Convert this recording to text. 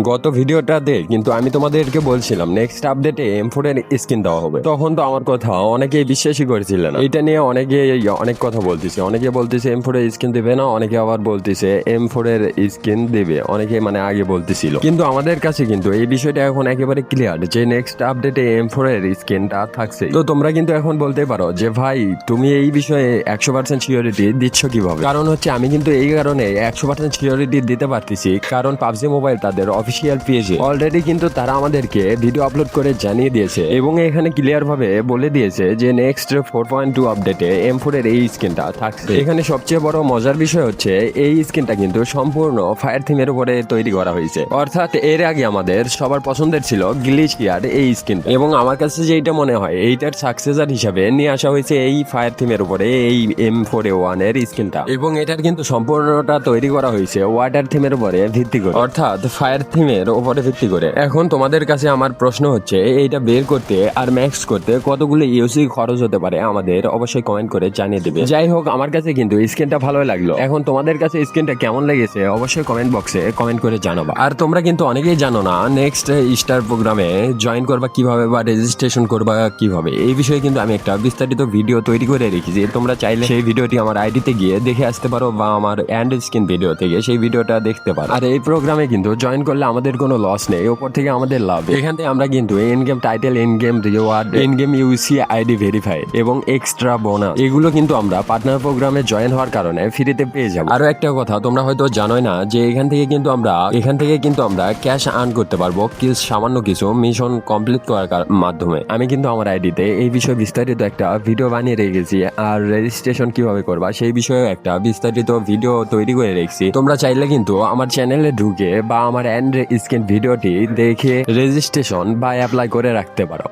গত ভিডিওটাতে কিন্তু আমি তোমাদেরকে বলছিলাম নেক্সট আপডেটে M4 এর স্কিন দেওয়া হবে। তখন তো আমার কথা অনেকেই বিশ্বাসই করেছিল না। এটা নিয়ে অনেক কথা বলতেছে, অনেকে বলতেছে M4 এর স্কিন দেবে না, অনেকে আবার বলতেছে M4 এর স্কিন দেবে, অনেকে মানে আগে বলতেছিল। কিন্তু আমাদের কাছে কিন্তু এই বিষয়টা এখন একেবারে ক্লিয়ার যে নেক্সট আপডেটে M4 এর স্কিনটা থাকছে। তো তোমরা কিন্তু এখন বলতে পারো যে ভাই তুমি এই বিষয়ে 100% সিওরিটি দিচ্ছ কিভাবে? কারণ হচ্ছে আমি কিন্তু এই কারণে 100% সিওরিটি দিতে পারতেছি, কারণ পাবজি মোবাইল তাদের অফিসিয়াল পেজে অলরেডি কিন্তু তারা আমাদেরকে ভিডিও আপলোড করে জানিয়ে দিয়েছে এবং এখানে ক্লিয়ার ভাবে বলে দিয়েছে যে নেক্সট 4.2 আপডেটে M4 এর এই স্কিনটা থাকছে। এখানে সবচেয়ে বড় মজার বিষয় হচ্ছে এই স্কিনটা কিন্তু সম্পূর্ণ ফায়ার থিমের উপরে তৈরি করা হয়েছে। অর্থাৎ এর আগে আমাদের সবার পছন্দের ছিল গ্লিচিয়ার এই স্কিন, এবং আমার কাছে যেটা মনে হয় এইটার সাকসেসর হিসাবে নিয়ে আসা হয়েছে এই ফায়ার থিমের উপরে এই M4A1 এর স্কিনটা, এবং এটার কিন্তু সম্পূর্ণটা তৈরি করা হয়েছে ওয়াটার থিমের উপরে ভিত্তি করে, অর্থাৎ ফায়ার থিমের উপরে ভিত্তি করে। এখন তোমাদের কাছে আমার প্রশ্ন হচ্ছে এইটা বের করতে আর ম্যাক্স করতে কতগুলো ইউসি খরচ হতে পারে আমাদের অবশ্যই কমেন্ট করে জানিয়ে দেবে। যাই হোক, আমার কাছে কিন্তু স্কিনটা ভালো লাগলো। এখন তোমাদের কাছে স্কিনটা কেমন লেগেছে অবশ্যই কমেন্ট বক্সে কমেন্ট করে জানাবা। আর তোমরা কিন্তু অনেকেই জানো না নেক্সট স্টার প্রোগ্রামে জয়েন করবা কিভাবে বা রেজিস্ট্রেশন করবা কিভাবে, এই বিষয়ে কিন্তু আমি একটা বিস্তারিত ভিডিও তৈরি করে রেখেছি। তোমরা চাইলে সেই ভিডিওটি আমার আইডিতে গিয়ে দেখে আসতে পারো বা আমার অ্যান্ড স্কিন ভিডিও থেকে সেই ভিডিওটা দেখতে পারো। আর এই প্রোগ্রামে কিন্তু জয়েন করলে আমাদের কোনো লস নেই, ওপর থেকে আমাদের লাভ। এখান থেকে আমরা কিন্তু in game title, in game reward, in game UC ID verify এবং এক্সট্রা বোনাস এগুলো কিন্তু আমরা পার্টনার প্রোগ্রামে জয়েন হওয়ার কারণে ফ্রিতে পেয়ে যাবো। আরো একটা কথা তোমরা হয়তো জানোই না যে এখান থেকে কিন্তু আমরা ক্যাশ আর্ন করতে পারবো সামান্য কিছু মিশন কমপ্লিট করার মাধ্যমে। আমি কিন্তু আমার আইডিতে এই বিষয়ে বিস্তারিত একটা ভিডিও বানিয়ে রেখেছি, আর রেজিস্ট্রেশন কিভাবে করবা সেই বিষয়ে একটা বিস্তারিত ভিডিও তৈরি করে রেখেছি। তোমরা চাইলে কিন্তু আমার চ্যানেলে ঢুকে বা আমার এন্ড স্ক্রিন ভিডিওটি দেখে রেজিস্ট্রেশন বা অ্যাপ্লাই করে রাখতে পারো।